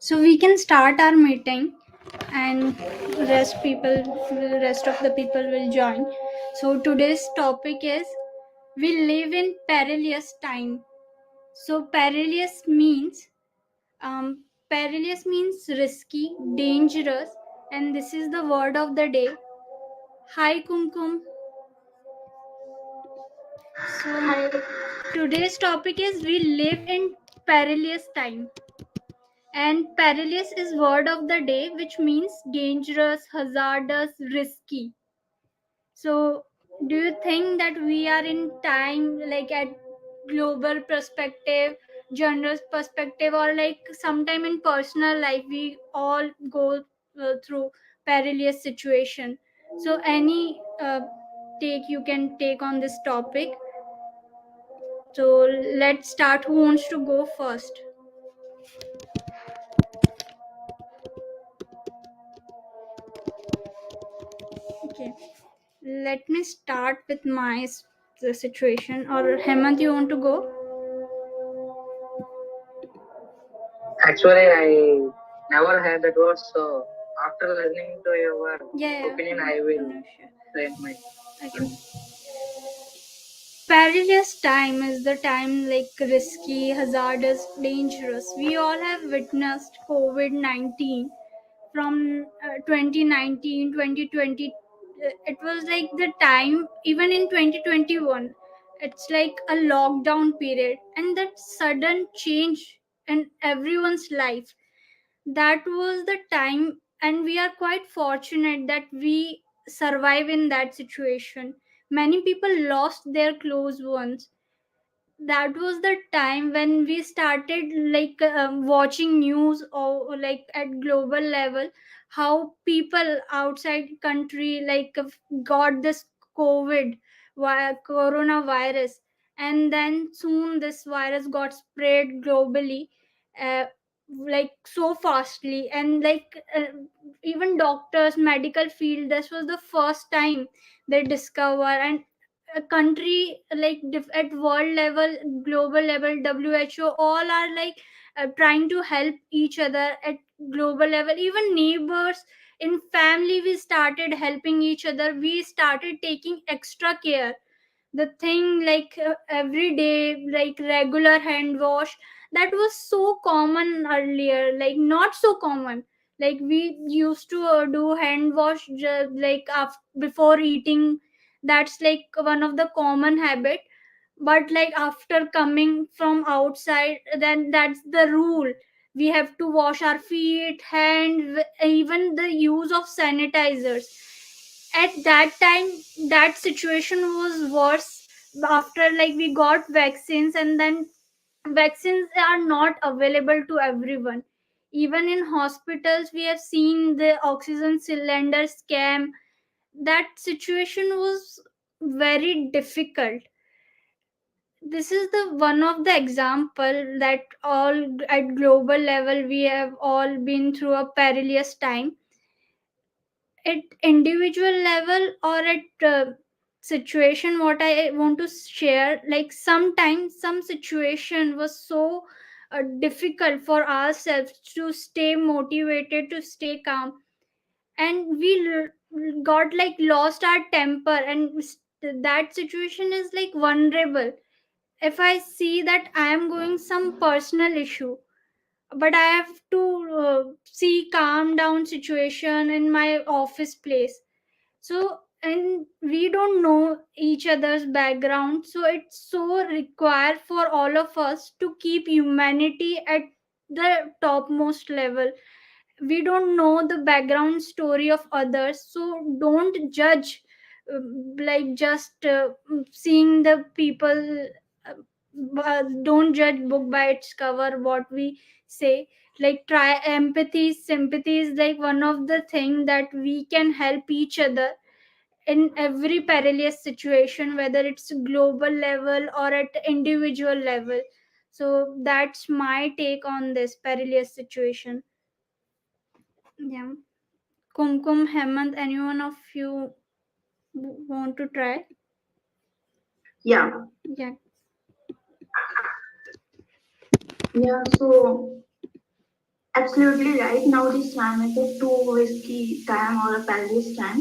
So we can start our meeting, and rest of the people will join. So today's topic is we live in perilous time. So perilous means risky, dangerous, and this is the word of the day. Hi Kumkum. So today's topic is we live in perilous time. And perilous is word of the day, which means dangerous, hazardous, risky. So, do you think that we are in time, like at global perspective, general perspective, or like sometime in personal life, we all go through perilous situation? So, any take you can take on this topic. So, let's start. Who wants to go first? Okay. Let me start with my the situation. Or Hemant, you want to go? Actually, I never heard that word. So after listening to your opinion, I will No, sure. say my. Okay. Perilous time is the time like risky, hazardous, dangerous. We all have witnessed COVID 19 from 2019, 2020. It was like the time, even in 2021, it's like a lockdown period, and that sudden change in everyone's life. That was the time, and we are quite fortunate that we survive in that situation. Many people lost their close ones. That was the time when we started like watching news, or like at global level, how people outside country like got this covid coronavirus, and then soon this virus got spread globally, uh, like so fastly, and like even doctors, medical field, this was the first time they discover. And a country like at world level, global level, who all are like trying to help each other at global level. Even neighbors, in family, we started helping each other. We started taking extra care. The thing like every day, like regular hand wash, that was so common earlier, like not so common. Like we used to do hand wash like before eating. That's like one of the common habit. But like after coming from outside, then that's the rule. We have to wash our feet, hand, even the use of sanitizers. At that time, that situation was worse. After like we got vaccines, and then vaccines are not available to everyone. Even in hospitals, we have seen the oxygen cylinder scam. That situation was very difficult. This is the one of the example that all at global level we have all been through a perilous time. At individual level or at situation, what I want to share, like sometimes some situation was so difficult for ourselves to stay motivated, to stay calm, and we got like lost our temper, and that situation is like vulnerable. If I see that I am going some personal issue, but I have to see calm down situation in my office place. So, and we don't know each other's background, so it's so required for all of us to keep humanity at the topmost level. We don't know the background story of others, so don't judge, like just seeing the people. Don't judge book by its cover, what we say. Like try empathy, sympathy is like one of the thing that we can help each other in every perilous situation, whether it's global level or at individual level. So that's my take on this perilous situation. Yeah. Kumkum, Hemant, anyone of you want to try? Yeah, Yeah. yeah. So Absolutely right. Now this time is a too risky time or a perilous time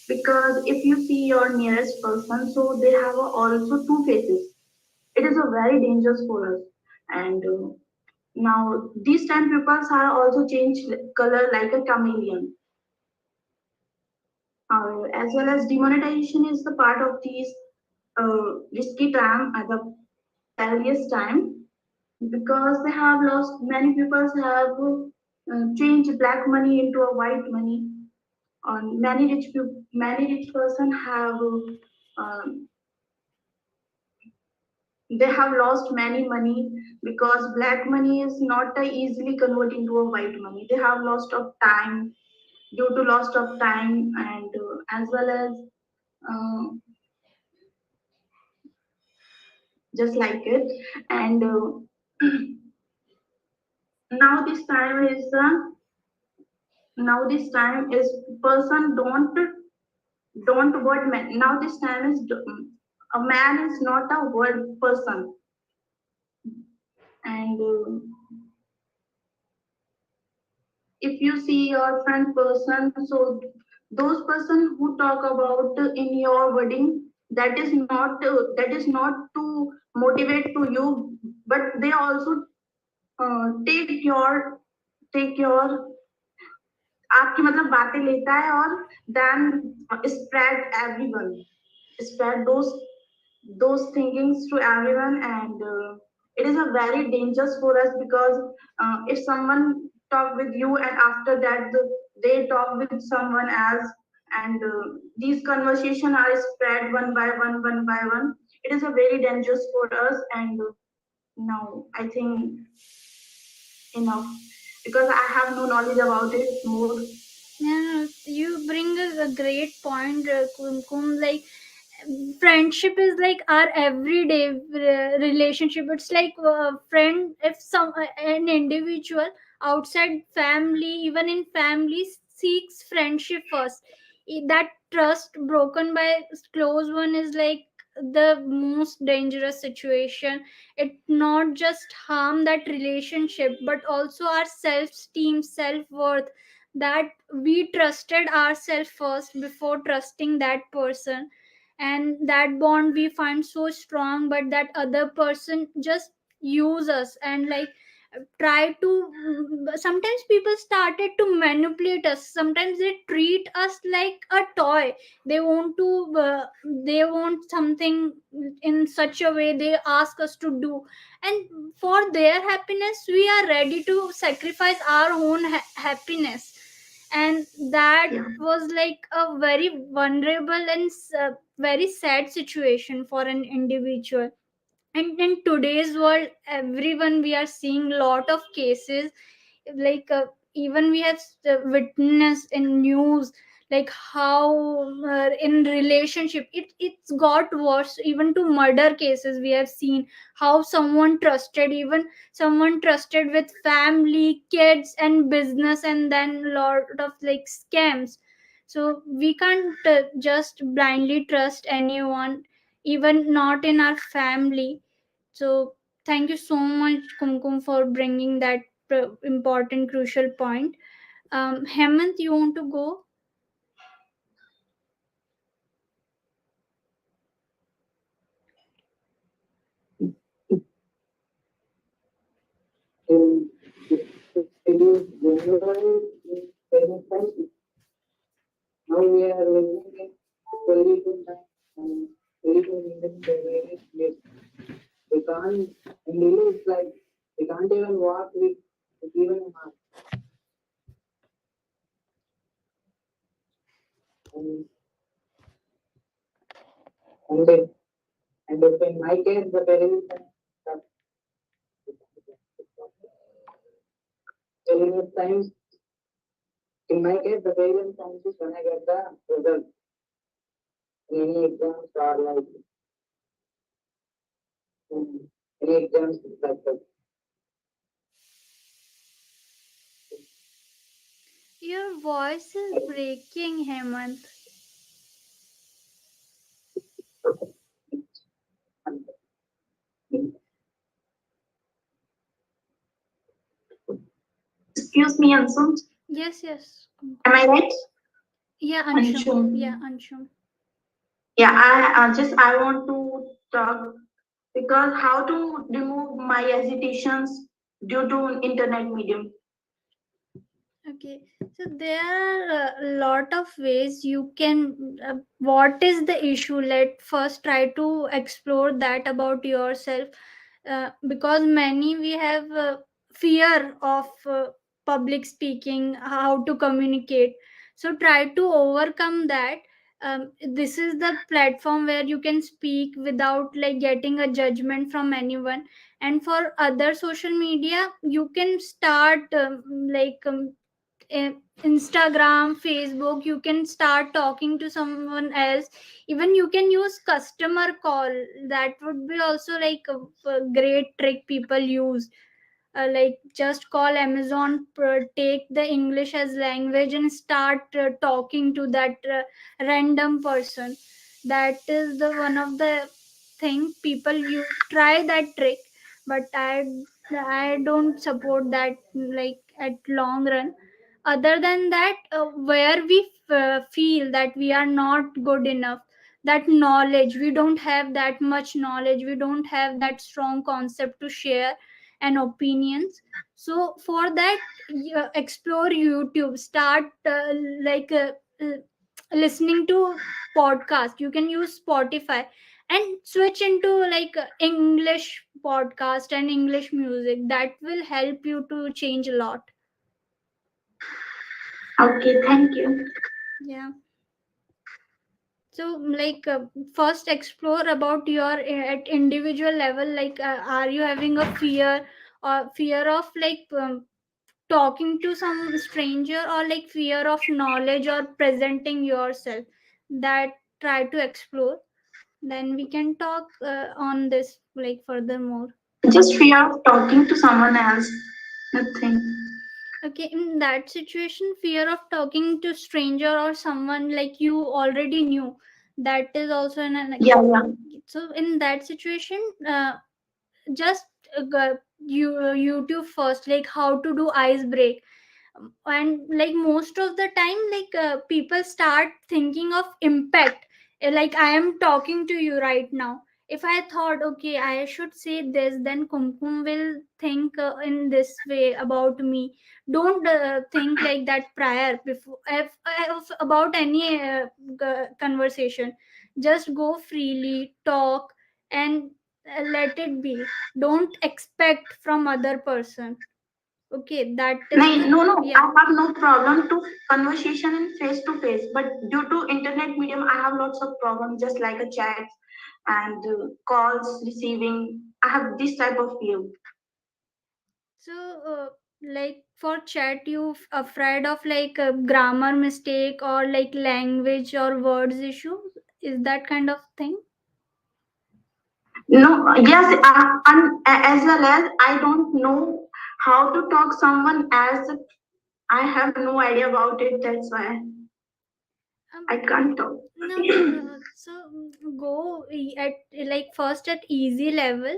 because if you see your nearest person, so they have also two faces. It is a very dangerous for us. And now these time peoples are also change color like a chameleon. As well as demonetization is the part of these risky time at the perilous time because they have lost many people have changed black money into a white money. Many rich person have they have lost many money because black money is not easily convert into a white money. They have lost of time due to loss of time and as well as uh, just like it and now this time is now this time is person don't word man. Now this time is a man is not a word person and if you see your friend person, so those person who talk about in your wedding, that is not to motivate to you, but they also take your आपकी मतलब बातें लेता है और then spread everyone spread those thinkings to everyone and it is a very dangerous for us because if someone talk with you and after that they talk with someone else and these conversation are spread one by one it is a very dangerous for us and now I think enough because I have no knowledge about it more. Yeah, you bring a great point, Kumkum. Like, friendship is like our everyday relationship. It's like a friend. If an individual outside family, even in families, seeks friendship first, that trust broken by close one is like the most dangerous situation. It not just harm that relationship but also our self esteem, self-worth, that we trusted ourselves first before trusting that person, and that bond we find so strong, but that other person just use us and like try to, sometimes people started to manipulate us. Sometimes they treat us like a toy. They want to they want something in such a way they ask us to do, and for their happiness we are ready to sacrifice our own happiness. And that Yeah. was like a very vulnerable and very sad situation for an individual. And in today's world, everyone, we are seeing lot of cases, like even we have witnessed in news, like how in relationship it's got worse, even to murder cases we have seen. How someone trusted, even someone trusted with family, kids and business, and then lot of like scams. So we can't just blindly trust anyone, even not in our family. So thank you so much, Kumkum, for bringing that important, crucial point. Hemant, you want to go? In it is generally very spicy. Now we are living in pollution and pollution in the very place. We can't in Delhi it's like we can't even walk with even a mask. And and then and if in my case the parents parents times in my case the parents times is when I get the result in any exams or like any exams like that. Your voice is breaking, Hemant. Excuse me, Ansum. Yes, yes. Am I right? Yeah, Anshum. Anshum. Yeah, Anshum. Yeah, I want to talk because how to remove my hesitations due to internet medium. Okay, so there are a lot of ways you can. What is the issue? Let first try to explore that about yourself, because many we have fear of public speaking, how to communicate. So try to overcome that. This is the platform where you can speak without like getting a judgment from anyone. And for other social media, you can start Instagram, Facebook, you can start talking to someone else. Even you can use customer call. That would be also like a great trick people use. Like just call Amazon, take the English as language and start talking to that random person. That is the one of the thing people you try that trick. But I don't support that like at long run. Other than that, where we feel that we are not good enough, that knowledge we don't have, that much knowledge we don't have, that strong concept to share and opinions. So for that, explore YouTube, start uh, listening to podcast. You can use Spotify and switch into like English podcast and English music. That will help you to change a lot. Okay, thank you. Yeah. So like first explore about your at individual level, like are you having a fear or fear of like talking to some stranger, or like fear of knowledge or presenting yourself? That try to explore, then we can talk on this like furthermore. Just fear of talking to someone else. Nothing. Okay, in that situation, fear of talking to stranger or someone like you already knew, that is also Yeah, yeah. so in that situation, just YouTube first, like how to do ice break. And like most of the time, like people start thinking of impact. Like I am talking to you right now. If I thought, okay, I should say this, then Kumkum will think in this way about me. Don't think like that prior, before if about any conversation. Just go freely, talk, and let it be. Don't expect from other person. Okay, that is No, the, no, no. I yeah. have no problem to conversation in face to face, but due to internet medium, I have lots of problems, just like a chat and calls receiving. I have this type of fear. So like for chat, you afraid of like a grammar mistake or like language or words issue? Is that kind of thing? No, yes, and as well as I don't know how to talk someone as I have no idea about it. That's why um, I can't talk. no, so go at like first at easy level.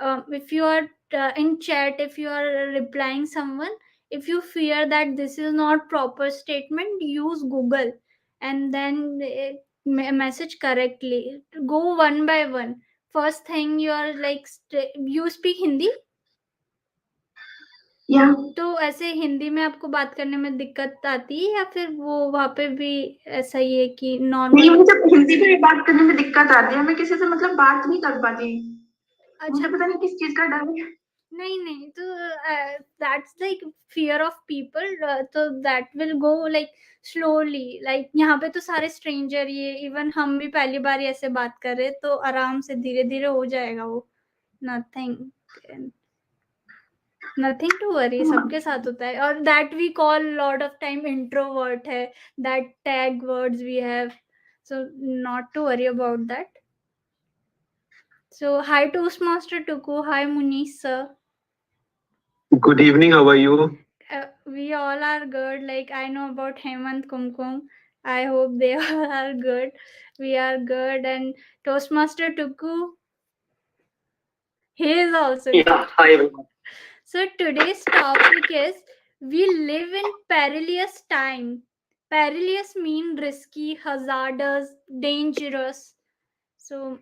If you are in chat, if you are replying someone, if you fear that this is not proper statement, use Google and then message correctly. Go one by one. First thing, you are like you speak Hindi. Yeah. तो ऐसे हिंदी में आपको बात करने में दिक्कत आती है, या फिर वो वहाँ पे भी ऐसा ही है कि नहीं, नॉर्मल? मुझे हिंदी में बात करने में दिक्कत आती है। मैं किसी से मतलब बात नहीं कर पाती। मुझे अच्छा। पता नहीं किस चीज का डर है। नहीं नहीं, तो that's like fear of people, तो that will go like slowly. Like यहाँ पे तो सारे स्ट्रेंजर, ये इवन हम भी पहली बार ऐसे बात कर रहे, तो आराम से धीरे धीरे हो जाएगा वो। नथिंग, नथिंग टू वरी, सबके साथ होता है। और that we call lot of time introvert है, that tag words we have. So not to worry about that. So hi Toastmaster Tuku, hi Munish sir. Good evening, how are you? We all are good. Like I know about Hemant Kumkum. I hope they all are good. We are good, and Toastmaster Tuku, he is also Yeah, good. hi everyone. So today's topic is We live in perilous time. Perilous mean risky, hazardous, dangerous. So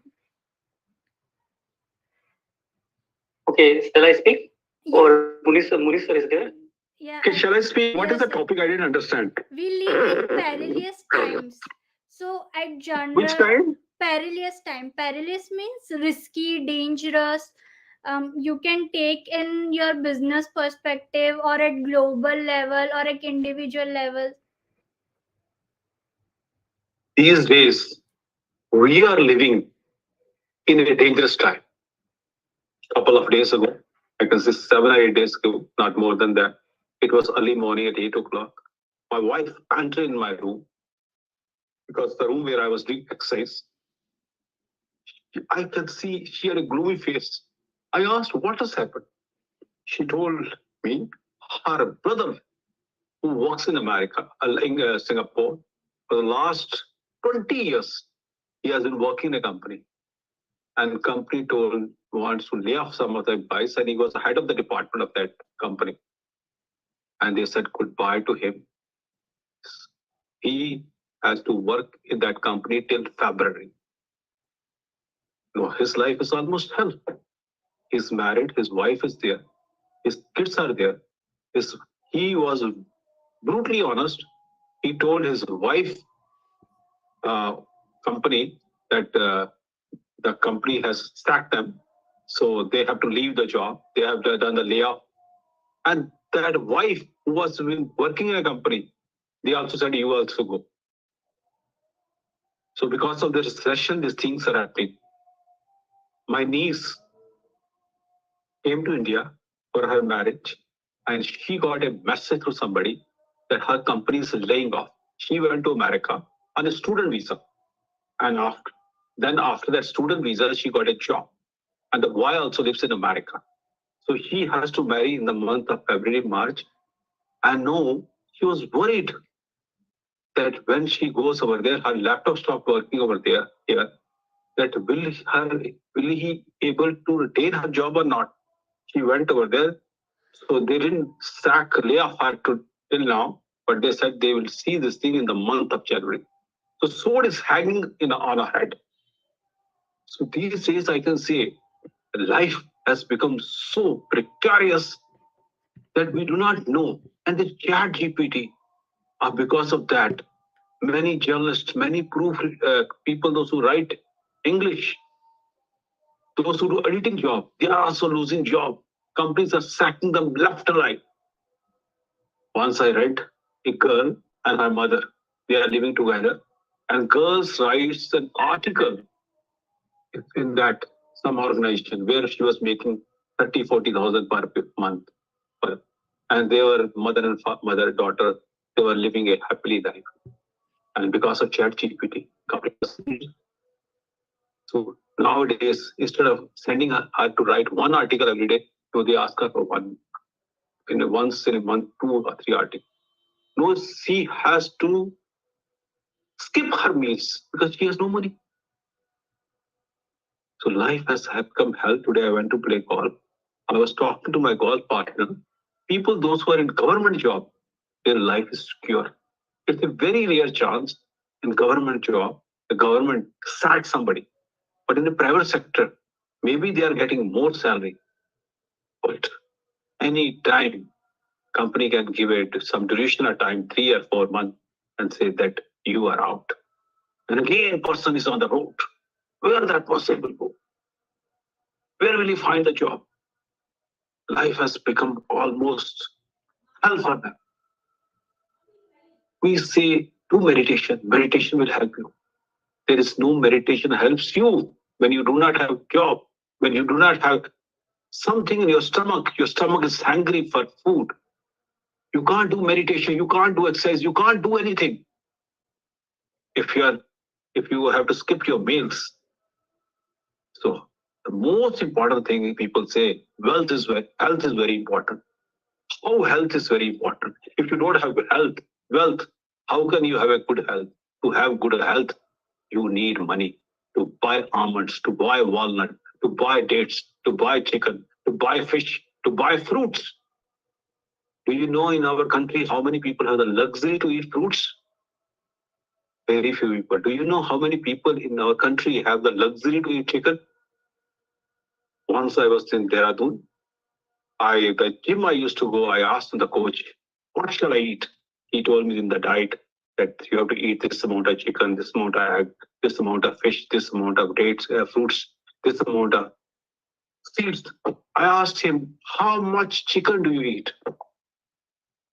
Okay, shall I speak? yeah, Or Munish sir is there? yeah. Okay, shall I speak? What is Yes, the topic? I didn't understand. we live in perilous times. So at Which genre, time? perilous time. Perilous means risky, dangerous. You can take in your business perspective or at global level or at individual level. These days, we are living in a dangerous time. Couple of days ago, I can say 7 or 8 days ago, not more than that. It was early morning at 8 o'clock. My wife entered in my room because the room where I was doing exercise. I can see she had a gloomy face. I asked, what has happened? She told me her brother, who works in America, in Singapore, for the last 20 years, he has been working in a company. And company told wants to lay off some of the employees, and he was the head of the department of that company. And they said goodbye to him. He has to work in that company till February. No, his life is almost hell. He's married, his wife is there, his kids are there. He was brutally honest. He told his wife company that the company has sacked them, so they have to leave the job. They have done the layoff, and that wife who was working in a company, they also said you also go. So because of the recession, these things are happening. My niece came to India for her marriage, and she got a message from somebody that her company is laying off. She went to America on a student visa, and after that student visa, she got a job. And the boy also lives in America. So he has to marry in the month of February, March. And no, she was worried that when she goes over there, her laptop stopped working over there. Here, that will he able to retain her job or not? She went over there, so they didn't lay off her till now, but they said they will see this thing in the month of January. So sword is hanging on her head. So these days I can say life has become so precarious that we do not know. And the chat GPT are because of that. Many journalists, many proof people, those who write English, those who do editing job, they are also losing job. Companies are sacking them left and right. Once I read a girl and her mother, they are living together, and girls writes an article in that some organization where she was making 30,000-40,000 per month. And they were mother, daughter, they were living a happily life. And because of chat GPT, so nowadays, instead of sending her to write one article every day, so they ask her for once in a month, 2 or 3 articles. No, she has to skip her meals because she has no money. So life has become hell. Today I went to play golf. I was talking to my golf partner. People, those who are in government job, their life is secure. It's a very rare chance in government job, the government sacks somebody. But in the private sector, maybe they are getting more salary. But any time, company can give it some duration of time, 3 or 4 months, and say that you are out. And again, person is on the road. Where that person will go? Where will he find a job? Life has become almost hell for them. We say, do meditation. Meditation will help you. There is no meditation helps you when you do not have job, when you do not have something in your stomach is hungry for food. You can't do meditation, you can't do exercise, you can't do anything. If you have to skip your meals. So the most important thing people say, health is very important. Oh, health is very important. If you don't have wealth, how can you have a good health? To have good health, you need money to buy almonds, to buy walnut, to buy dates, to buy chicken, to buy fish, to buy fruits. Do you know in our country how many people have the luxury to eat fruits? Very few people. Do you know how many people in our country have the luxury to eat chicken? Once I was in Dehradun, the gym I used to go, I asked the coach, what shall I eat? He told me in the diet that you have to eat this amount of chicken, this amount of egg, this amount of fish, this amount of dates, fruits, this amount of seeds. I asked him, how much chicken do you eat?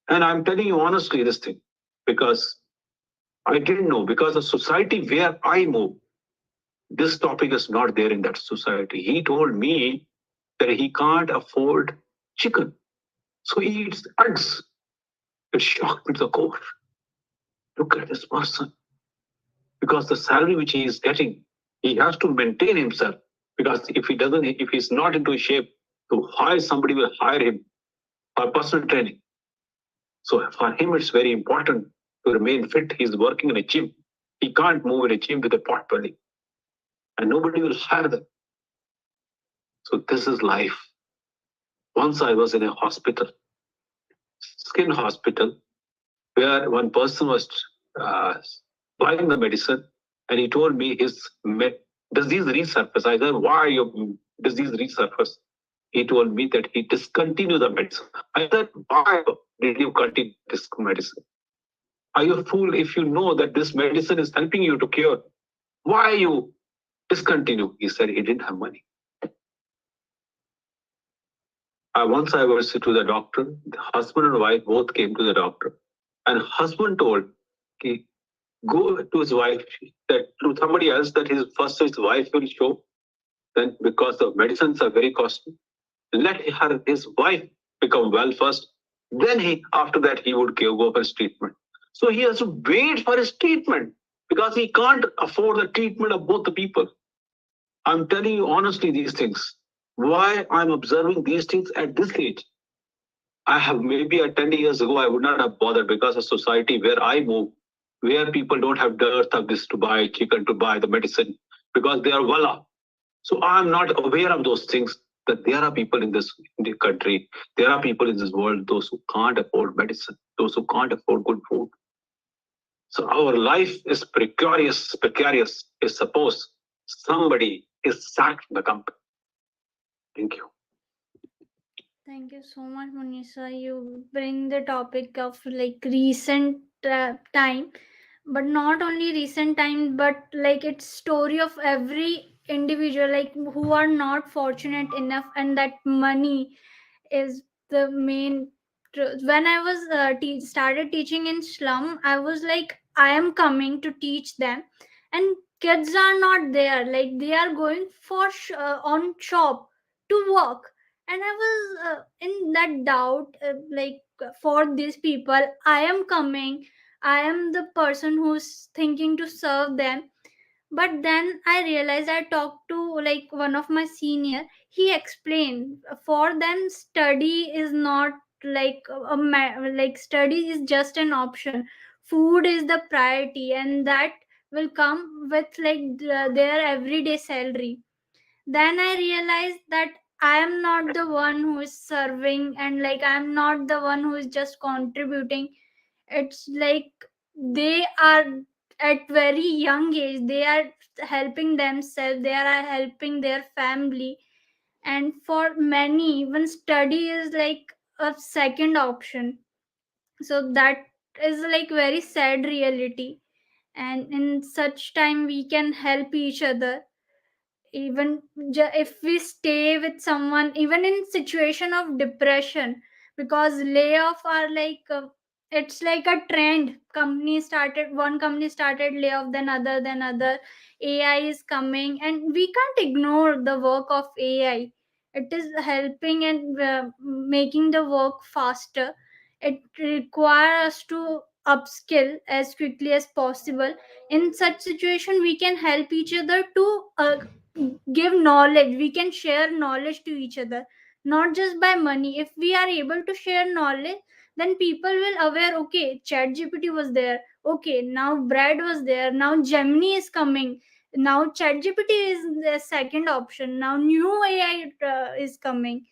And I'm telling you honestly this thing, because I didn't know, because the society where I move, this topic is not there in that society. He told me that he can't afford chicken. So he eats eggs. It shocked me to the core. Look at this person. Because the salary which he is getting, he has to maintain himself. Because if he doesn't, if he's not into shape, to hire somebody will hire him for personal training. So for him, it's very important to remain fit. He's working in a gym. He can't move in a gym with a pot belly. And nobody will hire them. So this is life. Once I was in a hospital, skin hospital, where one person was buying the medicine, and he told me his disease resurface. I said, why your disease resurface? He told me that he discontinued the medicine. I said, why did you continue this medicine? Are you a fool if you know that this medicine is helping you to cure? Why you discontinue? He said he didn't have money. Once I was to the doctor, the husband and wife both came to the doctor. And husband told, okay, go to his wife, that to somebody else, that his wife will show. Then because the medicines are very costly, let his wife become well first. Then after that, he would go for his treatment. So he has to wait for his treatment because he can't afford the treatment of both the people. I'm telling you honestly these things. Why I'm observing these things at this age? I have maybe 10 years ago, I would not have bothered, because of society where I move, where people don't have dearth of this to buy chicken, to buy the medicine, because they are well off. So I'm not aware of those things, that there are people in the country, there are people in this world, those who can't afford medicine, those who can't afford good food. So our life is precarious, is suppose somebody is sacked from the company. Thank you. Thank you so much, Munisa. You bring the topic of like recent time, but not only recent time, but like it's story of every individual, like who are not fortunate enough, and that money is the main. When I was started teaching in slum, I was like, I am coming to teach them, and kids are not there. Like they are going for on shop to work, and I was in that doubt, like for these people I am coming, I am the person who's thinking to serve them. But then I realized, I talked to like one of my senior. He explained for them study is not like like study is just an option. Food is the priority, and that will come with like their everyday salary. Then I realized that I am not the one who is serving, and like I am not the one who is just contributing. It's like they are at very young age, they are helping themselves, they are helping their family. And for many, even study is like a second option. So that is like very sad reality. And in such time we can help each other. Even if we stay with someone, even in situation of depression, because layoff are like it's like a trend. One company started layoff, then other. AI is coming, and we can't ignore the work of AI. It is helping and making the work faster. It requires us to upskill as quickly as possible. In such situation we can help each other to give knowledge. We can share knowledge to each other, not just by money. If we are able to share knowledge, then people will aware, okay, chat gpt was there, okay, now brad was there, now gemini is coming, now chat gpt is the second option, now new ai is coming.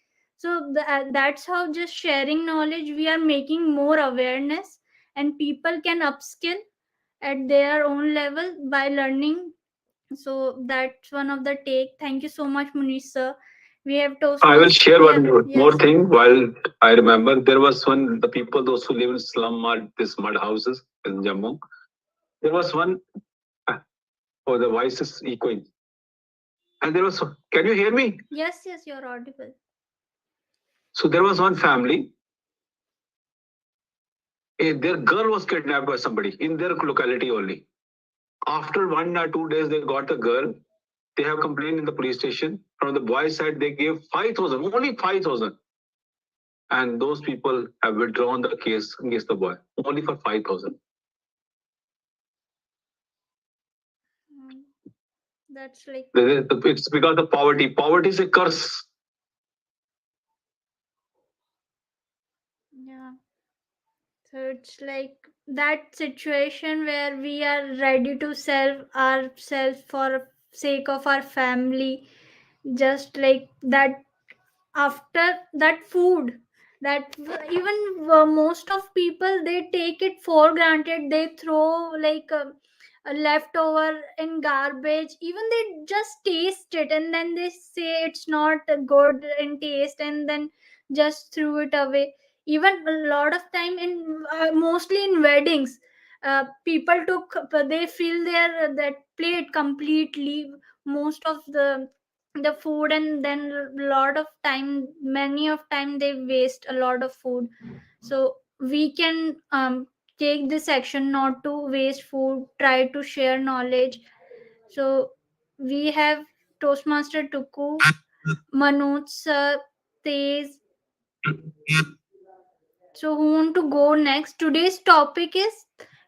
So that's how just sharing knowledge we are making more awareness, and people can upskill at their own level by learning. So that's one of the take. Thank you so much, Munish sir. We have I will Toastmasters. share Yeah, one more yes. thing. While I remember, there was one, the people, those who live in slum mud, this mud houses in Jammu. There was one, oh, the voice is echoing. And there was, can you hear me? Yes, yes, you're audible. So there was one family, their girl was kidnapped by somebody in their locality only. After 1 or 2 days, they got the girl. They have complained in the police station. From the boys' side, they gave 5,000, only 5,000. And those people have withdrawn the case against the boy, only for 5,000. That's like, It's because of poverty. Poverty is a curse. yeah. So it's like that situation where we are ready to sell ourselves for sake of our family, just like that. After that food, that even most of people, they take it for granted. They throw like a leftover in garbage, even they just taste it and then they say it's not good in taste, and then just threw it away. Even a lot of time in mostly in weddings, people took, they fill their that plate completely, most of the food, and then a lot of time, many of time they waste a lot of food. So we can take this action not to waste food, try to share knowledge. So we have Toastmaster Tuku, Manoj sir, Tej. So who want to go next? Today's topic is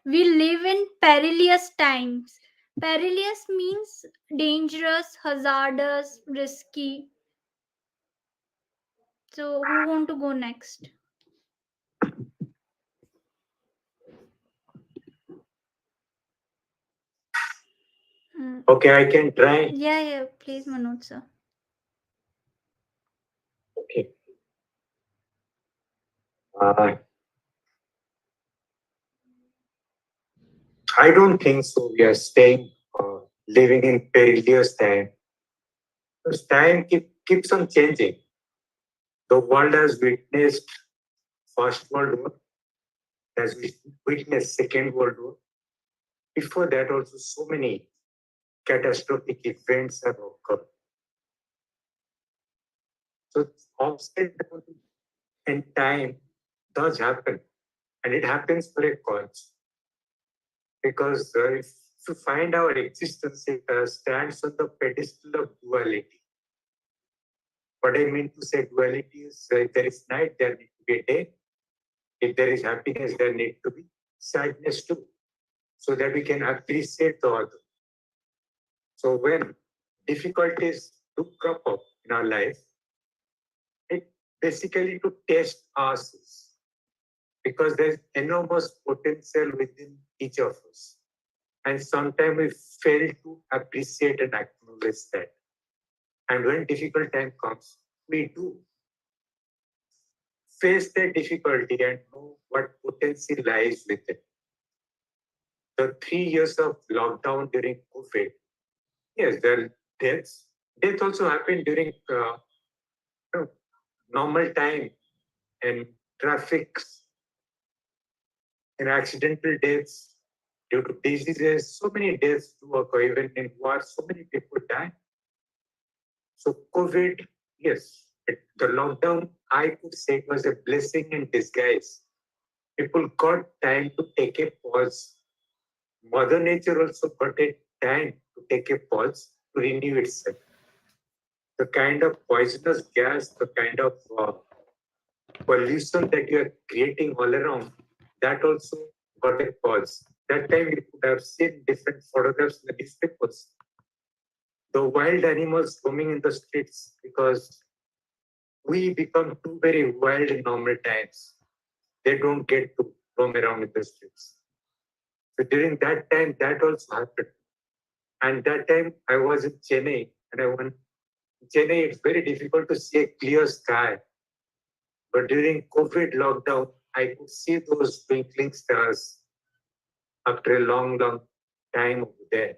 we live in perilous times. Perilous means dangerous, hazardous, risky. So who want to go next? Okay, I can try. Yeah, yeah, please, Manoj sir. Okay. Uh, I don't think so. We are staying, living in perilous time. Because time keeps on changing. The world has witnessed First World War, has witnessed Second World War. Before that, also so many catastrophic events have occurred. So upside down and time does happen, and it happens for a cause. Because if you find our existence, it stands on the pedestal of duality. What I mean to say duality is if there is night, there need to be a day. If there is happiness, there need to be sadness too, so that we can appreciate the other. So when difficulties do crop up in our life, it basically to test ourselves, because there's enormous potential within each of us. And sometimes we fail to appreciate and acknowledge that. And when difficult time comes, we do face the difficulty and know what potential lies with it. The 3 years of lockdown during COVID, yes, there are deaths. Death also happened during normal time, and traffics and accidental deaths due to diseases. So many deaths do occur. Even in war, so many people die. So COVID, yes, the lockdown, I could say it was a blessing in disguise. People got time to take a pause. Mother Nature also got a time to take a pause to renew itself. The kind of poisonous gas, the kind of pollution that you are creating all around, that also got a pause. That time you could have seen different photographs in the newspapers. The wild animals roaming in the streets, because we become too very wild in normal times. They don't get to roam around in the streets. So during that time, that also happened. And that time I was in Chennai, and I went Chennai. It's very difficult to see a clear sky. But during COVID lockdown, I could see those twinkling stars after a long, long time over there.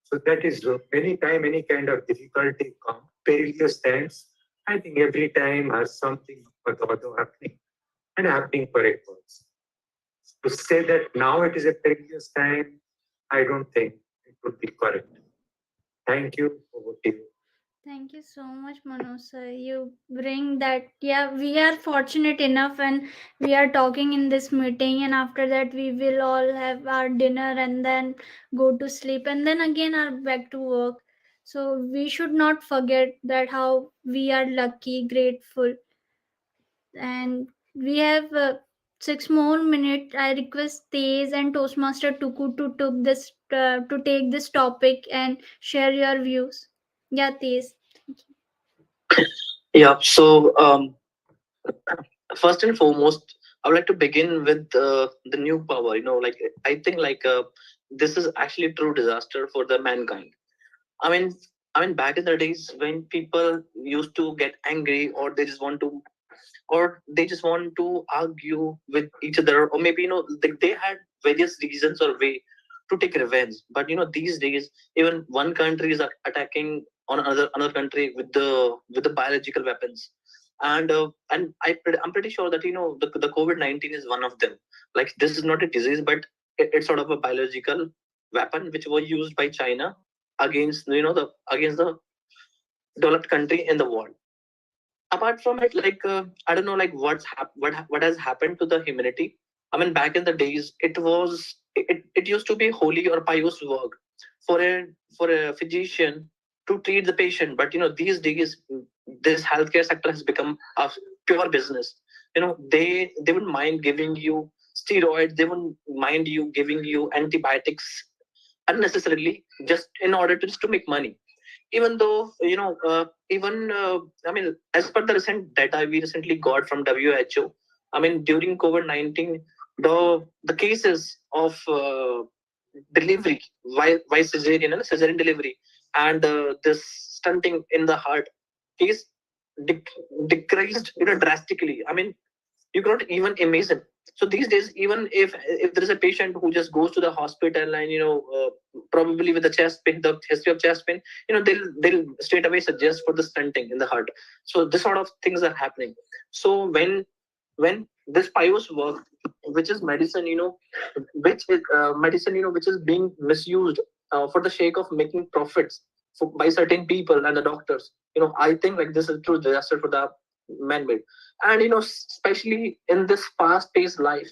So that is anytime any kind of difficulty come, perilous times, I think every time has something or the other happening and happening for a cause. To say that now it is a perilous time, I don't think it would be correct. Thank you. Over to you. Thank you so much, Manu sir. You bring that. Yeah, we are fortunate enough, and we are talking in this meeting, and after that, we will all have our dinner and then go to sleep, and then again are back to work. So we should not forget that how we are lucky, grateful, and we have 6 more minutes. I request Tej and Toastmaster Tuku to take this topic and share your views. Yeah, Tej. Yeah, so first and foremost, I would like to begin with the new power. Like I think this is actually a true disaster for the mankind. I mean, back in the days when people used to get angry, or they just want to argue with each other, or maybe they had various reasons or way to take revenge. But these days, even one country is attacking on another country with the biological weapons, and I'm pretty sure that the COVID-19 is one of them. Like, this is not a disease, but it's sort of a biological weapon which was used by China against the developed country in the world. Apart from it, I don't know, like what has happened to the humanity. I mean, back in the days, it used to be holy or pious work for a physician to treat the patient. But these days, this healthcare sector has become a pure business. They wouldn't mind giving you steroids, they wouldn't mind you giving you antibiotics unnecessarily, just in order to just to make money. Even though even I mean, as per the recent data we recently got from WHO, I mean, during COVID-19, the cases of delivery by cesarean and cesarean delivery, and this stunting in the heart is decreased drastically. I mean, you cannot even imagine. So these days, even if there is a patient who just goes to the hospital and probably with the chest pain, the history of chest pain, they'll straight away suggest for the stenting in the heart. So this sort of things are happening. So when this pious work, which is medicine, which is being misused for the sake of making profits by certain people and the doctors, I think like this is a true disaster for the man-made. And especially in this fast-paced life,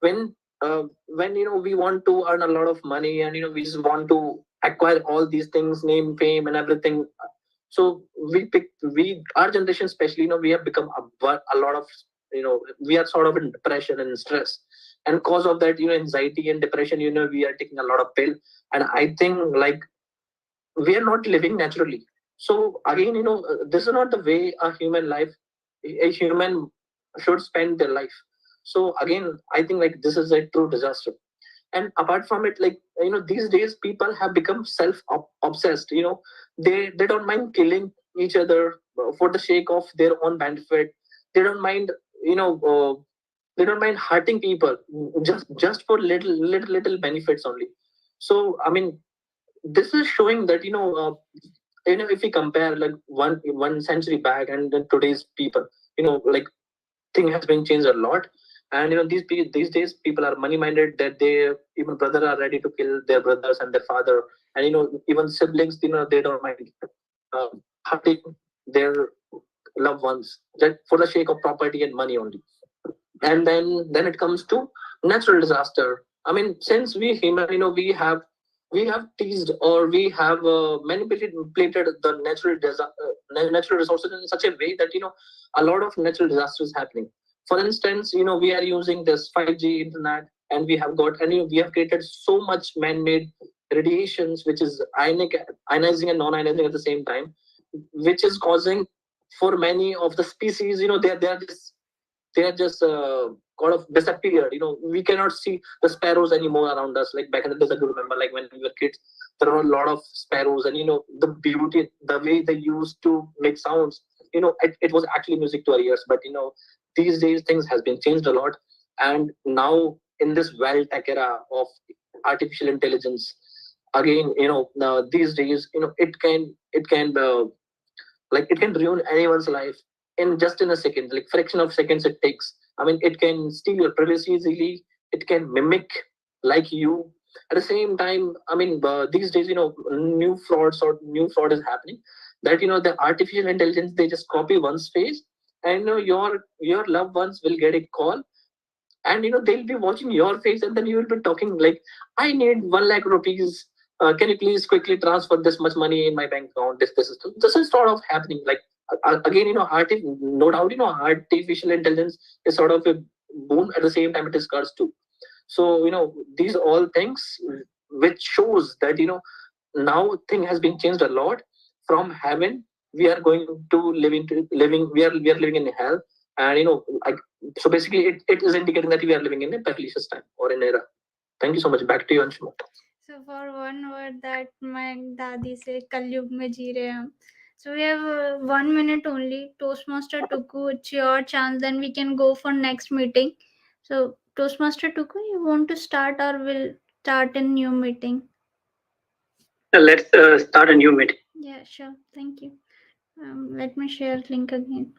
when we want to earn a lot of money, and we just want to acquire all these things, name, fame, and everything. So we our generation especially, we have become a lot of, we are sort of in depression and stress, and cause of that, anxiety and depression, we are taking a lot of pill. And I think like we are not living naturally. So again, this is not the way a human should spend their life. So again, I think like this is a true disaster. And apart from it, like these days people have become self obsessed. They don't mind killing each other for the sake of their own benefit. They don't mind, you know uh, they don't mind hurting people just for little benefits only. So I mean, this is showing that if we compare like one century back and then today's people, like thing has been changed a lot. And these days people are money minded, that they even brother are ready to kill their brothers and their father. And even siblings, they don't mind uh, hurting their loved ones just for the sake of property and money only. And then it comes to natural disaster. I mean, since we human, we have teased, or we have manipulated the natural resources in such a way that a lot of natural disasters happening. For instance, we are using this 5G internet, and we have got, and we have created so much man-made radiations, which is ionizing and non-ionizing at the same time, which is causing for many of the species, they are just kind of disappeared. We cannot see the sparrows anymore around us. Like back in the days, I do remember, like when we were kids, there were a lot of sparrows, and the beauty, the way they used to make sounds. It was actually music to our ears. But these days things has been changed a lot, and now in this well tech era of artificial intelligence, again, these days, it can like it can ruin anyone's life in just in a second, like fraction of seconds it takes. I mean, it can steal your privacy easily, it can mimic like you. At the same time, I mean, these days, new fraud is happening, that the artificial intelligence, they just copy one's face, and your loved ones will get a call, and they'll be watching your face, and then you will be talking like, I need 1 lakh rupees, can you please quickly transfer this much money in my bank account? This is sort of happening, like, again, no doubt, artificial intelligence is sort of a boon, at the same time it is curse too. So these all things, which shows that now thing has been changed a lot. From heaven, we are going to we are living in hell. And so basically it is indicating that we are living in a perilous time or an era. Thank you so much. Back to you, Anshum. So for one word that my dadi say, Kalyug mein ji rahe hum. So we have 1 minute only. Toastmaster Tuku, it's your chance. Then we can go for next meeting. So Toastmaster Tuku, you want to start or will start a new meeting? Let's start a new meeting. Yeah, sure. Thank you. Let me share link again.